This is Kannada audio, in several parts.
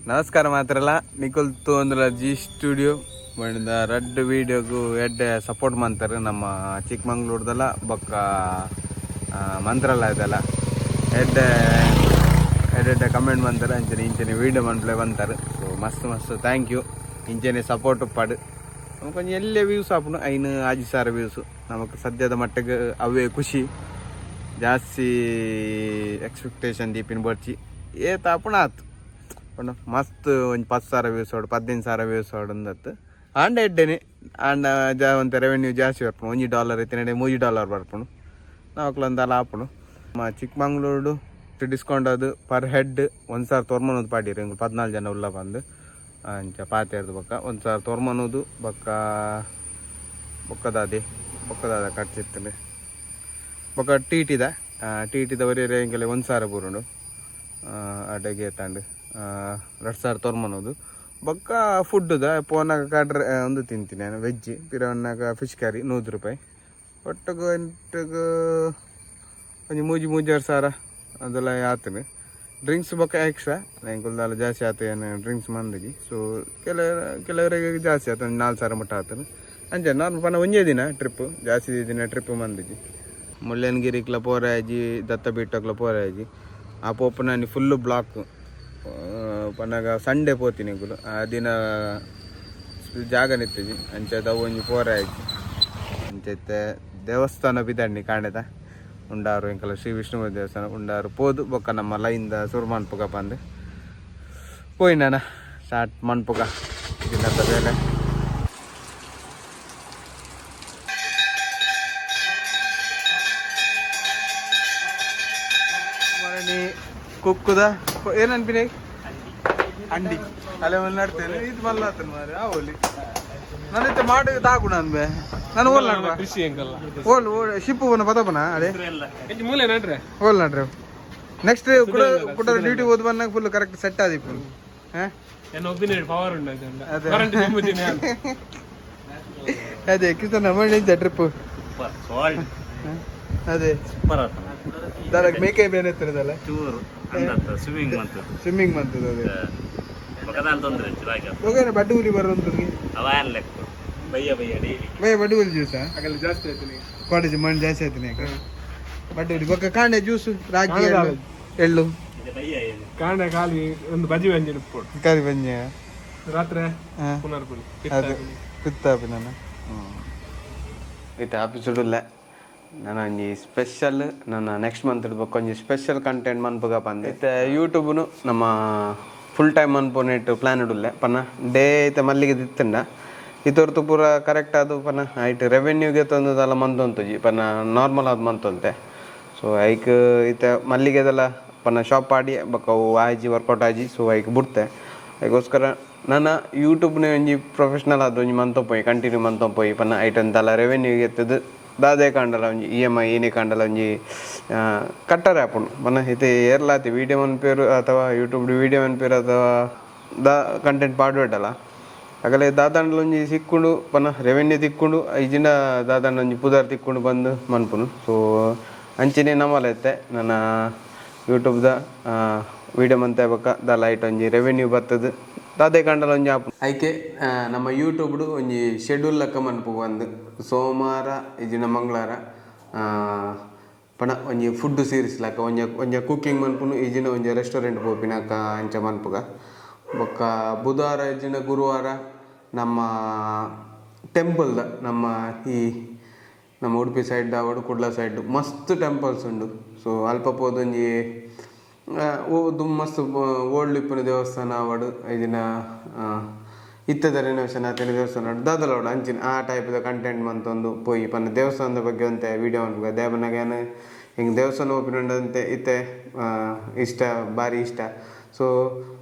ನಮಸ್ಕಾರ ಮಾತ್ರಲ್ಲ ನಿಖಿಲ್ ತೋಂದ್ರ ಜಿ ಸ್ಟುಡಿಯೋ ಮಾಡಿದ ರೆಡ್ ವಿಡಿಯೋಗೂ ಎಡ್ಡೆ ಸಪೋರ್ಟ್ ಮಾಡ್ತಾರೆ ನಮ್ಮ ಚಿಕ್ಕಮಂಗ್ಳೂರ್ದಲ್ಲ ಬೊಕ್ಕ ಮಂತ್ರಾಲಯದಲ್ಲ ಎಡ್ಡೆ ಕಮೆಂಟ್ ಮಾಡ್ತಾರೆ ಇಂಚನೆ ವೀಡಿಯೋ ಮಾಡ್ಲೇ ಬಂತಾರೆ. ಸೊ ಮಸ್ತ್ ಥ್ಯಾಂಕ್ ಯು ಇಂಚನೆ ಸಪೋರ್ಟ್ ಪಾಡು ಕೊಂಚ ಎಲ್ಲೇ ವ್ಯೂಸ್ ಆಪುನು ಐನು 5,000 ವ್ಯೂಸ್ ನಮಗೆ ಸದ್ಯದ ಮಟ್ಟಿಗೆ ಅವೇ ಖುಷಿ ಜಾಸ್ತಿ ಎಕ್ಸ್ಪೆಕ್ಟೇಷನ್ ದೀಪಿನ ಬರ್ಚಿ ಏತಾಪುಣ ಆತು ಪಂಡ ಮಸ್ತ್ ಒಂದು 10,000 ವ್ಯೂಸ್ ಹೊಡು 15,000 ವ್ಯೂಸ್ ಹೊಡಂದತ್ತು ಆಂಡ ಎಡ್ಡೆನೆ ಆಂಡ ಒಂತ ರೆವೆನ್ಯೂ ಜಾಸ್ತಿ ಬರ್ಪುಣು $1 ಐತೆ $3 ಬರ್ಪುಣು ನಾವಕ್ಲೊಂದಲ್ಲ ಆಪುಣು ನಮ್ಮ ಚಿಕ್ಕಮಂಗ್ಳೂರು ಡಿಸ್ಕೌಂಟ್ ಅದು ಪರ್ ಹೆಡ್ 1,000 ತೊರ್ಮನೋದು ಪಾಡಿರಿ ಹಿಂಗೆ 14 ಜನ ಉಲ್ಲ ಬಂದು ಅಂಚ ಪಾತೆರ್ದು ಬೊಕ್ಕ 1,000 ತೊರ್ಮನೋದು ಬೊಕ್ಕದಾದ ಖರ್ಚಿತ್ತಂಡೆ ಬೊಕ್ಕ ಟಿ ಟಿದ ಒರಿಯರೆ ಹಿಂಗೆಲ್ಲ 1,000 ಬೂರುಂಡು ಅಡುಗೆ ತಂಡು 2,000 ತೊರ್ಮನೋದು ಬೊಕ್ಕ ಫುಡ್ದ ಪೋನಾಗ ಕಾಡ್ರೆ ಒಂದು ತಿಂತೀನಿ ನಾನು ವೆಜ್ ಪಿರವನ್ನಾಗ ಫಿಶ್ ಕರಿ $100 ಒಟ್ಟಿಗೆ ಎಂಟು ಒಂದು 3,000 ಅದೆಲ್ಲ ಆತನು ಡ್ರಿಂಕ್ಸ್ ಬೊಕ್ಕ ಎಕ್ಸ್ಟ್ರಾ ನಂಗೆ ಜಾಸ್ತಿ ಆತ ಏನು ಡ್ರಿಂಕ್ಸ್ ಮಂದಿಗೆ. ಸೊ ಕೆಲವರಿಗೆ ಜಾಸ್ತಿ ಆತ 4,000 ಮಟ್ಟ ಆತನು ಅಂಚೆ ನಾರ್ಮಲ್ ಪನ ಒಂದೇ ದಿನ ಟ್ರಿಪ್ಪು ಜಾಸ್ತಿ ದಿನ ಟ್ರಿಪ್ ಮಂದಿಗೆ ಮುಳ್ಳಯ್ಯನಗಿರಿಕ್ಲ ಪೋರಾಜಿ ದತ್ತ ಬೀಟಕ್ಲ ಪೋರಾಜಿ ಆ ಪೋಪನ ಫುಲ್ಲು ಬ್ಲಾಕ್ ಪನ್ನಾಗ ಸಂಡೇ ಪೋತೀನಿ ಆ ದಿನ ಜಾಗ ನಿತ್ತಿಜಿ ಅಂಚೆದ ಒಂಜಿ ಪೋರಾಜಿ ಅಂಚೈತೆ ದೇವಸ್ಥಾನ ಬಿದಣ್ಣಿ ಕಾಣೆದ ಉಂಡಾರು ಇಂಕಲ ಶ್ರೀ ವಿಷ್ಣು ದೇವಸ್ಥಾನ ಉಂಡಾರು ಪೋದು ಬೊಕ್ಕ ನಮ್ಮ ಲೈನ್ದ ಸುರು ಮನ್ಪುಗ ಪಂದು ಪೋಯಿನ ಸ್ಟಾರ್ಟ್ ಮನ್ಪುಗ ದಿನದ ಬೇಲೆ ಮರಣಿ ಕುಕ್ಕುದ ಏನನ್ಪಿನಿ ಅಂಡಿ ಅಲ್ಲೇ ಒಂದು ನಡ್ತೇನೆ ಇದು ಮಲ್ಲಾತನ ಮಾರಿ ಓಲಿ ನನ್ನೈತೆ ಮಾಡಿ ತಾಕು ನಾನು ಬೇ ನಾನು ಓಲ್ ನಡ್ರ ಕೃಷಿ ಅಂಕಲ್ಲ ಓಲ್ ಶಿಪ್ಪು ಬನ ಪದಪನ ಅದೇ ಮೂಲೆ ನಡ್ರೆ ಓಲ್ ನಡ್ರೆ ನೆಕ್ಸ್ಟ್ ಕೂಡ ಡ್ಯೂಟಿ ಓದ್ ಬಂದಾಗ ಫುಲ್ ಕರೆಕ್ಟ್ ಸೆಟ್ ಆದಿಪ್ಪು ಅದೇ ಕಿಸನ ಮಾಡಿ ಟ್ರಿಪ್ ಅದೇ దానికి మేకే ಬೇನೆತ್ತರದಲ್ಲ ಸ್ವಿಮ್ಮಿಂಗ್ ಮಂತದ ಅದೇ ಹೋಗೇನ ಬಡ್ಡಿ ಹುಲಿ ಬರೋಂತರಿಗೆ ಬಡ್ಡಿ ಹುಲಿ ಜ್ಯೂಸಾ ಜಾಸ್ತಿ ಆಯ್ತು ಕಾಲೇಜ್ ಮಣ್ಣು ಜಾಸ್ತಿ ಆಯ್ತು ಬಡ್ಡಿ ಹುಲಿ ಬೊಕ್ಕ ಕಾಂಡೆ ಜ್ಯೂಸು ರಾಗಿ ಎಳ್ಳು ಕಾಂಡೆ ಖಾಲಿ ಒಂದು ಬಜಿ ಬಂಜಿ ಕರಿ ಬಂಜಿ ರಾತ್ರಿ ಅದೇ ಪಿತ್ತಾಪಿ ನಾನು ಇದು ಆಫೀಸಡ್ ಇಲ್ಲ ನಾನು ಒಂಜಿ ಸ್ಪೆಷಲ್ ನನ್ನ ನೆಕ್ಸ್ಟ್ ಮಂತ್ ಬೊಕ್ಕ ಒಂಜಿ ಸ್ಪೆಷಲ್ ಕಂಟೆಂಟ್ ಮನ್ಪುಗ ಬಂದೆ ಇತ್ತೆ ಯೂಟ್ಯೂಬ್ನು ನಮ್ಮ ಫುಲ್ ಟೈಮ್ ಮನ್ಪುನೇಟ್ ಪ್ಲಾನ್ ಇಡುಲ್ಲೆ ಪನ್ನ ಡೇ ಐತೆ ಮಲ್ಲಿಗೆ ದಿತ್ತಂಡ ಇತೊರ್ತು ಪೂರ ಕರೆಕ್ಟ್ ಅದು ಪನ್ನ ಐಟ್ ರೆವೆನ್ಯೂಗೆ ತಂದದಲ್ಲ ಮಂತೊಂತುಜಿ ಪನ್ನ ನಾರ್ಮಲ್ ಆದ ಮಂತೊಂತೆ. ಸೊ ಐಕ್ ಇತ್ತೆ ಮಲ್ಲಿಗೆದೆಲ್ಲ ಪನ್ನ ಶಾಪ್ ಆಡಿ ಬೊಕ್ಕ ಅವು ಆಜಿ ವರ್ಕೌಟ್ ಆಜಿ ಸೊ ಐಕ್ ಬಿಡ್ತೆ ಅದಕ್ಕೋಸ್ಕರ ನನ್ನ ಯೂಟ್ಯೂಬ್ನ ಒಂಜಿ ಪ್ರೊಫೆಷ್ನಲ್ ಆದ ಒಂಜಿ ಮಂತೊಪ್ಪೋಯಿ ಕಂಟಿನ್ಯೂ ಮಂತೊಪ್ಪೋಯಿ ಪನ್ನ ಐಟಂತಲ್ಲ ರೆವೆನ್ಯೂಗೆ ಎತ್ತದು ದಾದೇ ಕಾಂಡಲ ಒಂಜಿ EMI ಏನೇ ಕಾಂಡಲ ಒಂಜಿ ಕಟ್ಟರೆ ಆಪುಂಡು ಮನ ಇದು ಏರ್ಲಾತಿ ವೀಡಿಯೋ ಮನ್ಪೇರು ಅಥವಾ ಯೂಟ್ಯೂಬ್ ವೀಡಿಯೋ ಮನ್ಪೇರು ಅಥವಾ ಕಂಟೆಂಟ್ ಪಾಡ್ಬೇಡಲ್ಲ ಆಗಲೇ ದಾದಾಂಡ್ಲ ಒಂಜಿ ಸಿಕ್ಕೊಂಡು ಪನ ರೆವೆನ್ಯೂ ತಿಕ್ಕೊಂಡು ಐಜಿಂದ ದಾದಾಂಡ ಒಂಜಿ ಪುದಾರ್ ತಿಕ್ಕೊಂಡು ಬಂದು ಮನ್ಪುನು. ಸೊ ಅಂಚೆನೆ ನಮ್ಮಲ್ಲ ಐತೆ ನನ್ನ ಯೂಟ್ಯೂಬ್ದ ವೀಡಿಯೋ ಮಂತೆ ಬೊಕ್ಕ ದ ಲೈಟ್ ಒಂಜಿ ರೆವೆನ್ಯೂ ಬರ್ತದೆ ದಾದೇ ಕಾಂಡಲ ಒಂಜಿ ಆಪು ಐಕೆ ನಮ್ಮ ಯೂಟ್ಯೂಬ್ಡು ಒಂಜಿ ಶೆಡ್ಯೂಲ್ ಲೆಕ್ಕ ಮನ್ಪು ಬಂದು ಸೋಮವಾರ ಇಜಿನ ಮಂಗಳವಾರ ಪಣ ಒಂಜಿ ಫುಡ್ ಸೀರೀಸ್ ಲೆಕ್ಕ ಒಂಜ ಕುಕ್ಕಿಂಗ್ ಮನ್ಪುನು ಇಜಿನ ಒಂಜಿ ರೆಸ್ಟೋರೆಂಟ್ ಪೋಪಿನಕ ಅಂಚ ಮನ್ಪುಗ ಬೊಕ್ಕ ಬುಧವಾರ ಇಜಿನ ಗುರುವಾರ ನಮ್ಮ ಟೆಂಪಲ್ದ ನಮ್ಮ ಉಡುಪಿ ಸೈಡ್ ದಾವಡು ಕುಡ್ಲ ಸೈಡ್ ಮಸ್ತ್ ಟೆಂಪಲ್ಸ್ ಉಂಡು. ಸೊ ಅಲ್ಪ ಪೋದೊಂಜಿ ಮಸ್ತ್ ಓಲ್ಡ್ ಇಪ್ಪನ ದೇವಸ್ಥಾನ ಅವಡು ಐದಿನ ಇತ್ತದ ರೆನೋವೇಷನ್ ಆತನ ದೇವಸ್ಥಾನ ದಾದಲೋಡು ಅಂಚಿನ ಆ ಟೈಪ್ದ ಕಂಟೆಂಟ್ ಮಂತೊಂದು ಪೋಯಿ ಪನ್ನ ದೇವಸ್ಥಾನದ ಬಗ್ಗೆ ಅಂತೆ ವೀಡಿಯೋ ಅನ್ಬೇಕು ದೇವನಾಗೇನು ಹಿಂಗೆ ದೇವಸ್ಥಾನ ಓಪನ್ ಇತ್ತೆ ಇಷ್ಟ ಭಾರಿ ಇಷ್ಟ. ಸೊ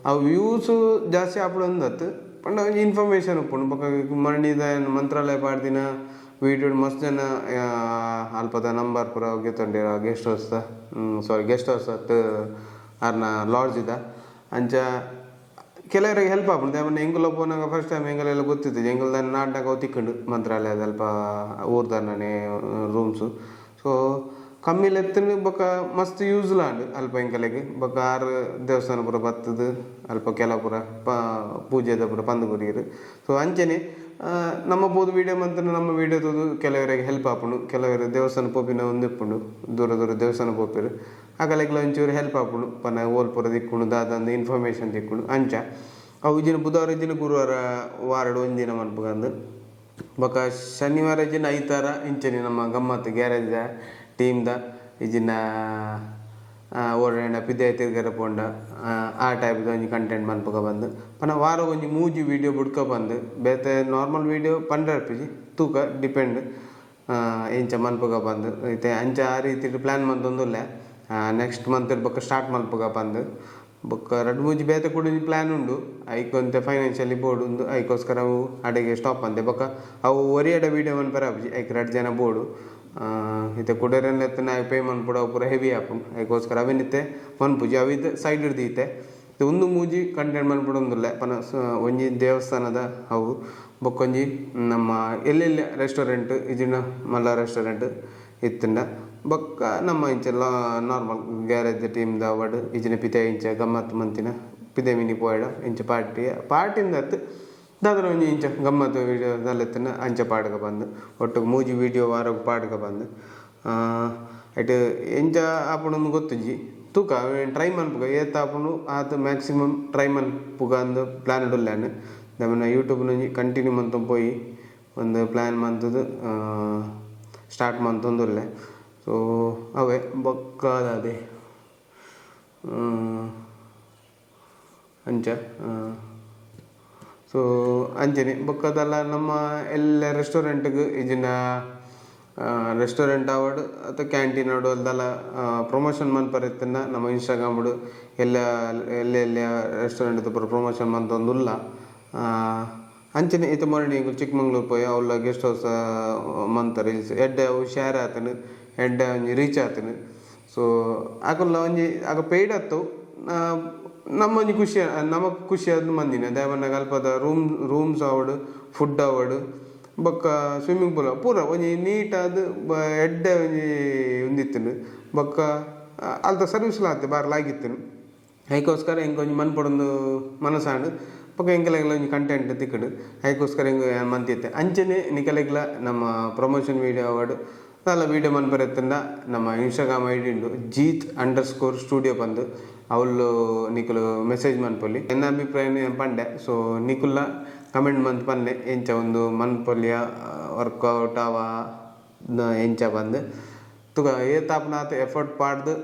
ಆ ವ್ಯೂಸು ಜಾಸ್ತಿ ಆಪಡು ಅಂದತ್ತು ಪಂಡ ಒಂಜಿ ಇನ್ಫಾರ್ಮೇಷನ್ ಉಪ್ಪುಂಡು ಬೊಕ್ಕ ಮರಣಿದ ಮಂತ್ರಾಲಯ ಪಾಡ್ದಿನ ವೀಡಿಯೋ ಮಸ್ತ್ ಜನ ಅಲ್ಪದ ನಂಬರ್ ಪೂರ ಗೆತ್ತೊಂಡಿರ ಗೆಸ್ಟ್ ಹೌಸ್ ಅತ್ತು ಅರ್ನ ಲಾಡ್ಜ್ ಇದ್ದ ಅಂಚ ಕೆಲವರಿಗೆ ಹೆಲ್ಪ್ ಆಪುಂಡು ದೇವನ್ನ ಎಂಗುಲ ಪೋನಾಗ ಫಸ್ಟ್ ಟೈಮ್ ಎಂಗಲೆಲ್ಲ ಗೊತ್ತಿತ್ತು ಎಂಗುಲ್ದ ನಾಡ್ನಾಗ ಅವು ತಿಕ್ಕೊಂಡು ಮಂತ್ರಾಲಯದ ಅಲ್ಪ ಊರ್ದನೇ ರೂಮ್ಸು. ಸೊ ಕಮ್ಮಿಲಿ ಎತ್ತಿನ ಬೊಕ್ಕ ಮಸ್ತ್ ಯೂಸ್ಲಾಂಡ್ ಅಲ್ಪ ಇಂಕಲೆಗೆ ಬೊಕ್ಕ ಆರು ದೇವಸ್ಥಾನ ಪೂರ ಬತ್ತದು ಅಲ್ಪ ಕೆಲ ಪೂರ ಪೂಜೆದ ಪೂರ ಪಂದು ಕೊರಿಯರು ಸೊ ಅಂಚನೆ ನಮ್ಮ ಬೋದು ವೀಡಿಯೋ ಮಂತನ ನಮ್ಮ ವೀಡಿಯೋ ತೋದು ಕೆಲವರಿಗೆ ಹೆಲ್ಪ್ ಆಪುಂಡು ಕೆಲವರು ದೇವಸ್ಥಾನ ಪೋಪಿನ ಒಂದು ಇಪ್ಪುಂಡು ದೂರ ದೂರ ದೇವಸ್ಥಾನ ಪೋಪಿರು ಆಗಲೆಗ್ಲ ಒಂಚೂರು ಹೆಲ್ಪ್ ಆಪುಂಡು ಪನ ಓಲ್ ಪೂರ ದಿಕ್ಕುಂಡು ದಾದಂದು ಇನ್ಫಾರ್ಮೇಷನ್ ದಿಕ್ಕುಂಡು ಅಂಚ ಅವು ಇಜಿನ ಬುಧವಾರ ಇಜಿನ ಗುರುವಾರ ವಾರಡು ಒಂದಿನ ಮನ್ಪುಗಂದು ಬೊಕ್ಕ ಶನಿವಾರ ಇಜಿನ ಐತಾರ ಇಂಚನೆ ನಮ್ಮ ಗಮ್ಮತ್ತು ಗ್ಯಾರೇಜ್ ಟೀಮ್ದ ಇಜಿನ ಓಡಾಡ ಪಿದ್ದೆ ತಿರ್ಗರ ಪೋಂಡ ಆ ಟೈಪ್ದು ಒಂಜಿ ಕಂಟೆಂಟ್ ಮನ್ಪುಗ ಬಂದು ಪನ ವಾರ ಒಂಜಿ ಮೂಜಿ ವೀಡಿಯೋ ಬುಡ್ಕ ಬಂದು ಬೇತೆ ನಾರ್ಮಲ್ ವೀಡಿಯೋ ಪಂಡ್ರಪಿಜಿ ತೂಕ ಡಿಪೆಂಡ್ ಇಂಚ ಮನ್ಪುಗ ಬಂದು ಐತೆ ಅಂಚ ಆ ರೀತಿ ಪ್ಲ್ಯಾನ್ ಮಂತೊಂದುಲ್ಲೆ ನೆಕ್ಸ್ಟ್ ಮಂತ್ ಬೊಕ್ಕ ಸ್ಟಾರ್ಟ್ ಮನ್ಪುಗ ಬಂದು ಬೊಕ್ಕ ರಡ್ಡು ಮೂಜಿ ಬೇತೆ ಕೂಡ ಪ್ಲ್ಯಾನ್ ಉಂಡು ಐಕೊಂತೆ ಫೈನಾನ್ಷಿಯಲಿ ಬೋರ್ಡ್ ಉಂಡು ಐಕೋಸ್ಕರ ಅವು ಅಡೆಗೆ ಸ್ಟಾಪ್ ಅಂದೆ ಬೊಕ್ಕ ಅವು ಒರಿಯಡ ವೀಡಿಯೋ ಮನ್ಪರಾಪುಜಿ ಐಕ್ 2 ಜನ ಬೋರ್ಡು ಇತ್ತೆ ಕುಡೇರನ್ನೆತ್ತ ನಾ ಪೇಮೆಂಟ್ ಪೂರ ಪೂರ ಹೆವಿ ಆಪುಂಡು ಅದಕ್ಕೋಸ್ಕರ ಅವಿನಿತ್ತೆ ಮನ್ಪುಜಿ ಅವಿದ್ದು ಸೈಡ್ ಹಿಡ್ದೀತೆ ಒಂದು ಮೂಜಿ ಕಂಟೆಂಟ್ ಮನ್ಪುಡೊಂದುಲ್ಲೆ ಪನ ಒಂಜಿ ದೇವಸ್ಥಾನದ ಅವು ಬೊಕ್ಕೊಂಜಿ ನಮ್ಮ ಎಲ್ಲೆಲ್ಲಿ ರೆಸ್ಟೋರೆಂಟ್ ಇಜಿನ ಮಲ್ಲ ರೆಸ್ಟೋರೆಂಟ್ ಇತ್ತಂಡ ಬೊಕ್ಕ ನಮ್ಮ ಇಂಚೆಲ್ಲ ನಾರ್ಮಲ್ ಗ್ಯಾರೇಜ್ ಟೀಮ್ದ ಅವಾರ್ಡ್ ಇಜಿನ ಪಿತೆ ಇಂಚ ಗಮ್ಮತ್ತು ಮಂತಿನ ಪಿದೆ ಮಿನಿ ಪೋಯಡ ಇಂಚ ಪಾರ್ಟಿಯಿಂದ ದಾದ್ರ ಒಂಜಿ ಇಂಚ ಗಮ್ಮತ್ತು ವೀಡಿಯೋ ನಲ್ಲೆತ್ತಿನ ಅಂಚ ಪಾಡ್ಗ ಬಂದು ಒಟ್ಟಿಗೆ ಮೂಜಿ ವೀಡಿಯೋ ವಾರಕ್ಕೆ ಪಾಡ್ಗ ಬಂದು ಐಟ್ ಎಂಚ ಆಪುಂಡು ಗೊತ್ತುಜಿ ತೂಕ ಟ್ರೈ ಮನ್ಪುಗ ಏತ್ ಆಪುಂಡು ಆತ ಮ್ಯಾಕ್ಸಿಮಮ್ ಟ್ರೈ ಮನ್ಪುಗ ಅಂದು ಪ್ಲ್ಯಾನ್ ಉಡ್ಲ್ಯಾನ್ ದಮನ ಯೂಟ್ಯೂಬ್ನ ಕಂಟಿನ್ಯೂ ಮಂತು ಪೋಯಿ ಒಂದು ಪ್ಲ್ಯಾನ್ ಮಂತದು ಸ್ಟಾರ್ಟ್ ಮಂತೊಂದುಲ್ಲೆ ಸೊ ಅವೇ ಬೊಕ್ಕ ಅದೇ ಅಂಚ ಸೊ ಅಂಚನೆ ಬೊಕ್ಕದಲ್ಲ ನಮ್ಮ ಎಲ್ಲ ರೆಸ್ಟೋರೆಂಟ್ಗೆ ಇಜಿನ ರೆಸ್ಟೋರೆಂಟ್ ಆವಡ್ ಅಥವಾ ಕ್ಯಾಂಟೀನ್ ಆಡು ಅಲ್ದಲ್ಲ ಪ್ರಮೋಷನ್ ಮನ್ಪರಿತ್ತನ್ನ ನಮ್ಮ ಇನ್ಸ್ಟಾಗ್ರಾಮ್ಡು ಎಲ್ಲ ಎಲ್ಲೆಲ್ಲ ರೆಸ್ಟೋರೆಂಟ್ ಪೂರ ಪ್ರಮೋಷನ್ ಮಂತೊಂದುಲ್ಲ ಅಂಚನೆ ಇತ್ತ ಮೊನ್ನೆ ಚಿಕ್ಕಮಂಗ್ಳೂರು ಪೋಯಿ ಅವ್ಲ ಗೆಸ್ಟ್ ಹೌಸ್ ಮಂತ ರೀಲ್ಸ್ ಎಡ್ಡೆ ಅವು ಶೇರ್ ಆತನು ಎಡ್ಡೆ ಒಂಜಿ ರೀಚ್ ಆತನು ಸೊ ಆಕಲ್ಲ ಒಂಜಿ ಆಗ ಪೇಯ್ಡ್ ಆತು ನಮ್ಮ ಒಂಜಿ ಖುಷಿ ನಮಗೆ ಖುಷಿ ಆದ ಮಂದಿನ ದೇವನಾಗ ಅಲ್ಪದ ರೂಮ್ಸ್ ಆವಡು ಫುಡ್ ಆವಡು ಬೊಕ್ಕ ಸ್ವಿಮ್ಮಿಂಗ್ ಪೂಲ್ ಪೂರ ಒಂಜಿ ನೀಟಾದ ಎಡ್ಡೆ ಒಂಜಿ ಒಂದಿತ್ತನು ಬೊಕ್ಕ ಅಲ್ತ ಸರ್ವಿಸ್ಲ ಆತೆ ಬಾರ್ಲಾಗಿತ್ತನು ಅದಕ್ಕೋಸ್ಕರ ಹೆಂಗೆ ಒಂಜಿ ಮನ್ಪಡೊಂದು ಮನಸ್ಸಾಂಡು ಬೊಕ್ಕ ಎಂಕೆಲೆಗ್ಲ ಒಂಜಿ ಕಂಟೆಂಟ್ ತಿಕ್ಕಡು ಅದಕ್ಕೋಸ್ಕರ ಹೆಂಗೆ ಮಂತಿತ್ತೆ ಅಂಚನೆ ನಿಕಲೆಗ್ಲ ನಮ್ಮ ಪ್ರಮೋಷನ್ ವೀಡಿಯೋ ಆವಡು ಅಲ್ಲ ವೀಡಿಯೋ ಮನ್ಪರೆತ್ತಂಡ ನಮ್ಮ ಇನ್ಸ್ಟಾಗ್ರಾಮ್ ಐಡಿ ಉಂಡು jeeth_studio ಬಂದು ಅವಳು ನಿಕುಲು ಮೆಸೇಜ್ ಮನ್ಪೊಲಿ ಎನ್ನ ಅಭಿಪ್ರಾಯ ಪಂಡೆ ಸೊ ನಿಕುಲ್ಲ ಕಮೆಂಟ್ ಮಂತ್ ಪನ್ನೆ ಎಂಚ ಒಂದು ಮನ್ಪೊಲಿಯ ವರ್ಕೌಟ್ ಅವ ಎಂಚ ಬಂದು ತುಗ ಏತಾಪನ ಆತ ಎಫರ್ಟ್ ಪಾಡ್ದು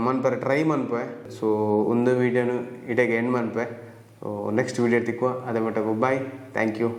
ಮನ್ಪರೆ ಟ್ರೈ ಮನ್ಪೆ ಸೊ ಒಂದು ವೀಡಿಯೋನು ಇಡೆಗೆ ಎಂಡ್ ಮನ್ಪೆ ಸೊ ನೆಕ್ಸ್ಟ್ ವೀಡಿಯೋ ತಿಕ್ಕುವ ಅದೇ ಮಟ್ಟಕ್ಕೆ ಬಾಯ್ ಥ್ಯಾಂಕ್ ಯು.